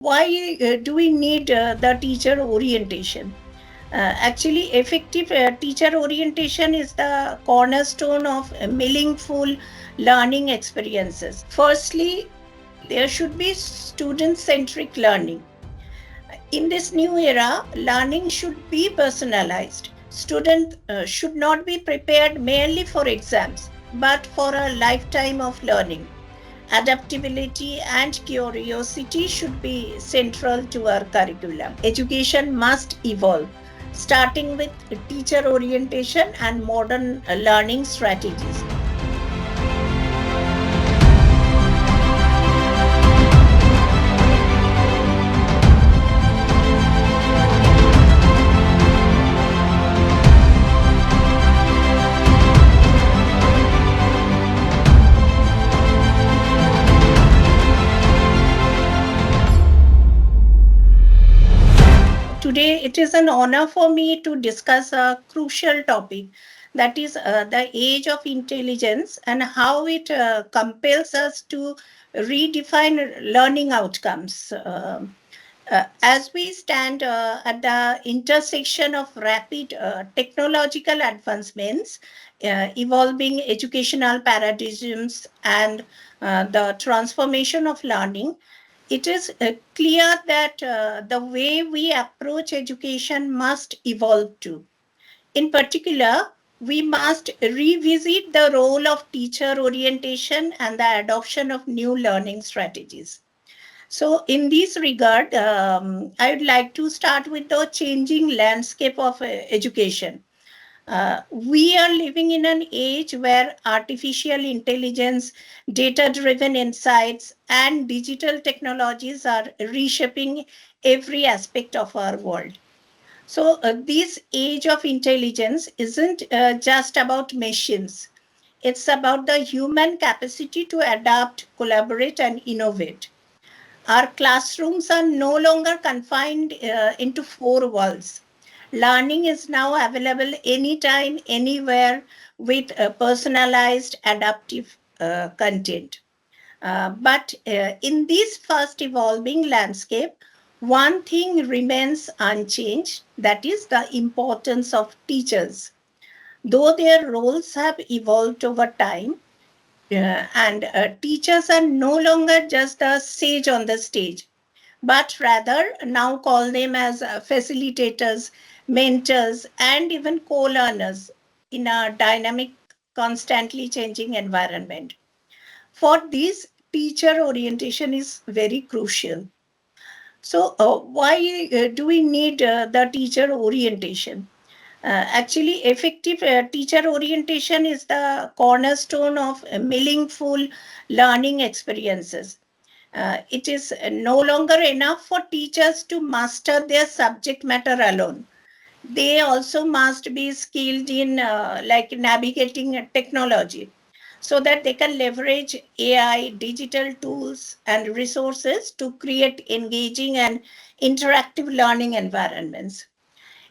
Why do we need the teacher orientation? Actually, effective teacher orientation is the cornerstone of meaningful learning experiences. Firstly, there should be student centric learning. In this new era, learning should be personalized. Students should not be prepared merely for exams, but for a lifetime of learning. Adaptability and curiosity should be central to our curriculum. Education must evolve, starting with teacher orientation and modern learning strategies. Today, it is an honor for me to discuss a crucial topic, that is the age of intelligence and how it compels us to redefine learning outcomes. As we stand at the intersection of rapid technological advancements, evolving educational paradigms, and the transformation of learning, it is clear that the way we approach education must evolve too. In particular, we must revisit the role of teacher orientation and the adoption of new learning strategies. So, in this regard, I would like to start with the changing landscape of education. We are living in an age where artificial intelligence, data driven insights, and digital technologies are reshaping every aspect of our world. So, this age of intelligence isn't just about machines, it's about the human capacity to adapt, collaborate, and innovate. Our classrooms are no longer confined into four walls. Learning is now available anytime, anywhere with personalized, adaptive content. But in this fast evolving landscape, one thing remains unchanged, that is the importance of teachers. Though their roles have evolved over time, and teachers are no longer just the sage on the stage, but rather now call them as facilitators, mentors, and even co learners in a dynamic, constantly changing environment. For this, teacher orientation is very crucial. So, why do we need the teacher orientation? Actually, effective teacher orientation is the cornerstone of meaningful learning experiences. It is no longer enough for teachers to master their subject matter alone. They also must be skilled in like navigating technology so that they can leverage AI, digital tools, and resources to create engaging and interactive learning environments.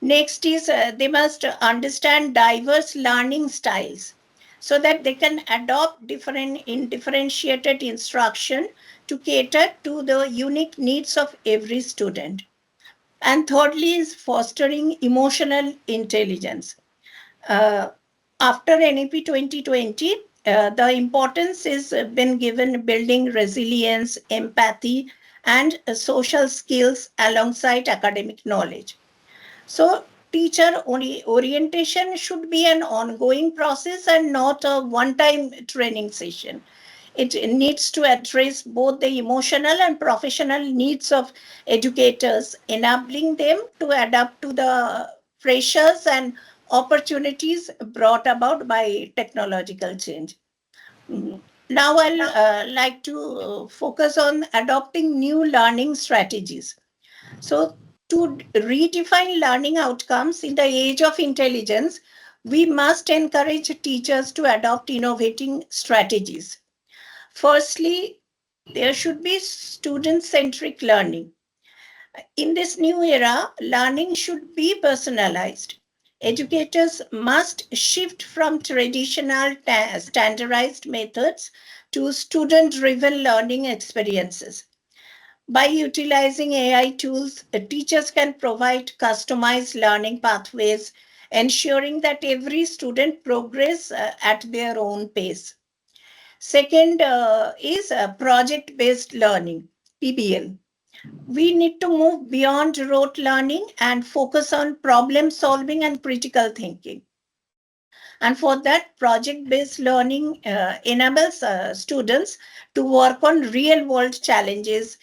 Next is they must understand diverse learning styles so that they can adopt differentiated instruction to cater to the unique needs of every student. And thirdly is fostering emotional intelligence. Uh, After NEP 2020, the importance is been given building resilience, empathy, and social skills alongside academic knowledge. So, teacher orientation should be an ongoing process and not a one time training session. It needs to address both the emotional and professional needs of educators, enabling them to adapt to the pressures and opportunities brought about by technological change. Mm. Now, I'll like to focus on adopting new learning strategies. So, to redefine learning outcomes in the age of intelligence, we must encourage teachers to adopt innovating strategies. Firstly, there should be student centric learning. In this new era, learning should be personalized. Educators must shift from traditional standardized methods to student driven learning experiences. By utilizing AI tools, teachers can provide customized learning pathways, ensuring that every student progress at their own pace. Second is project-based learning, PBL. We need to move beyond rote learning and focus on problem solving and critical thinking. And for that, project-based learning enables students to work on real-world challenges,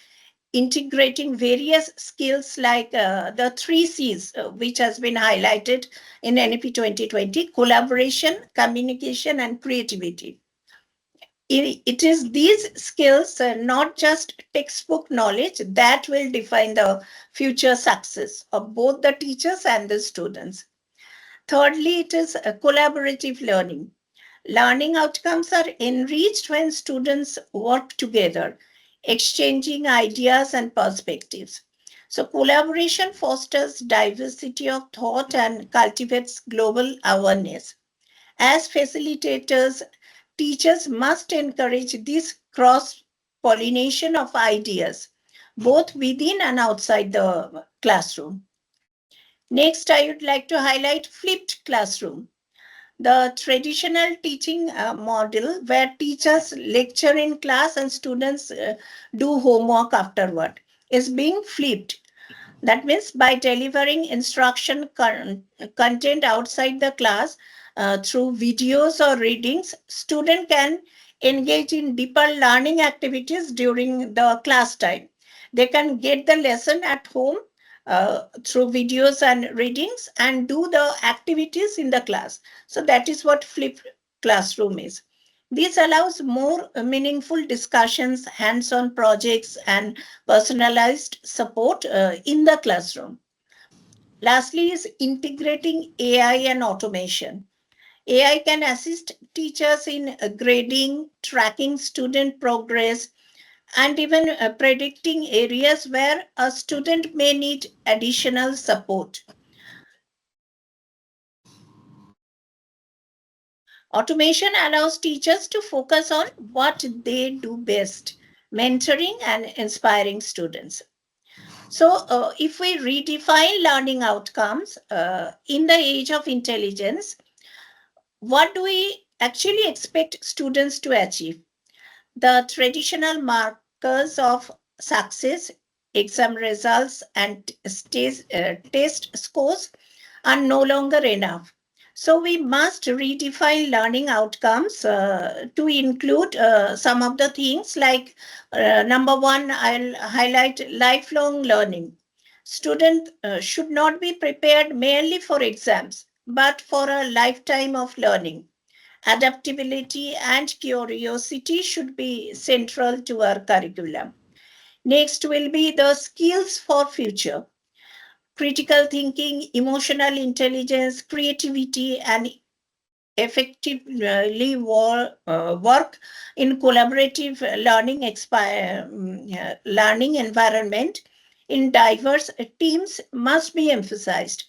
integrating various skills like the three C's, which has been highlighted in NEP 2020: collaboration, communication, and creativity. It is these skills, not just textbook knowledge, that will define the future success of both the teachers and the students. Thirdly, it is collaborative learning. Learning outcomes are enriched when students work together, exchanging ideas and perspectives. So, collaboration fosters diversity of thought and cultivates global awareness. As facilitators, teachers must encourage this cross pollination of ideas, both within and outside the classroom. Next, I would like to highlight flipped classroom, the traditional teaching model where teachers lecture in class and students do homework afterward is being flipped. That means by delivering instruction content outside the class through videos or readings, student can engage in deeper learning activities during the class time. They can get the lesson at home through videos and readings and do the activities in the class. So that is what flipped classroom is. This allows more meaningful discussions, hands-on projects, and personalized support in the classroom. Lastly, is integrating AI and automation. AI can assist teachers in grading, tracking student progress, and even predicting areas where a student may need additional support. Automation allows teachers to focus on what they do best, mentoring and inspiring students. So, if we redefine learning outcomes in the age of intelligence, what do we actually expect students to achieve? The traditional markers of success, exam results, and test scores are no longer enough. So, we must redefine learning outcomes to include some of the things like number one, I'll highlight lifelong learning. Students should not be prepared merely for exams, but for a lifetime of learning. Adaptability and curiosity should be central to our curriculum. Next will be the skills for future: critical thinking, emotional intelligence, creativity, and effectively work in collaborative learning environment in diverse teams must be emphasized.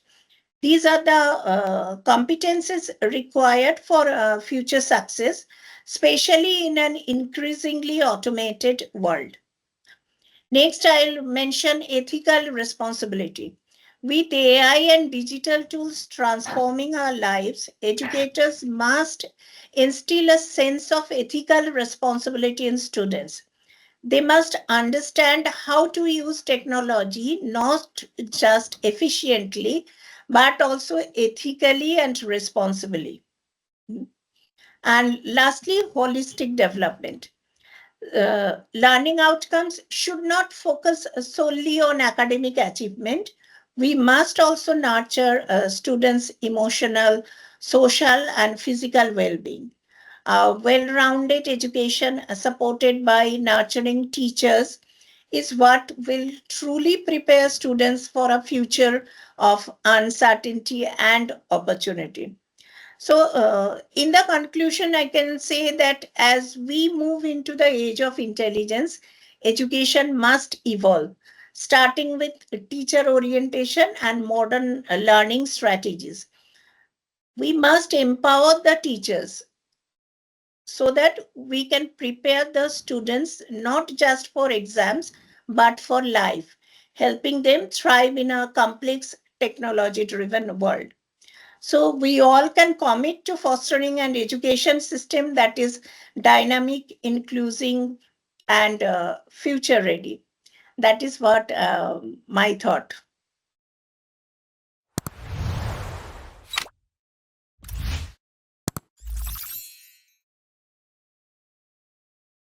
These are the competences required for future success, especially in an increasingly automated world. Next, I'll mention ethical responsibility. With AI and digital tools transforming our lives, educators must instill a sense of ethical responsibility in students. They must understand how to use technology not just efficiently, but also ethically and responsibly. And lastly, holistic development. Learning outcomes should not focus solely on academic achievement. We must also nurture students' emotional, social, and physical well being. A well rounded education supported by nurturing teachers is what will truly prepare students for a future of uncertainty and opportunity. So, in the conclusion, I can say that as we move into the age of intelligence, education must evolve, starting with teacher orientation and modern learning strategies. We must empower the teachers so that we can prepare the students not just for exams but for life, helping them thrive in a complex technology-driven world. So we all can commit to fostering an education system that is dynamic, inclusive, and future ready. That is what my thought.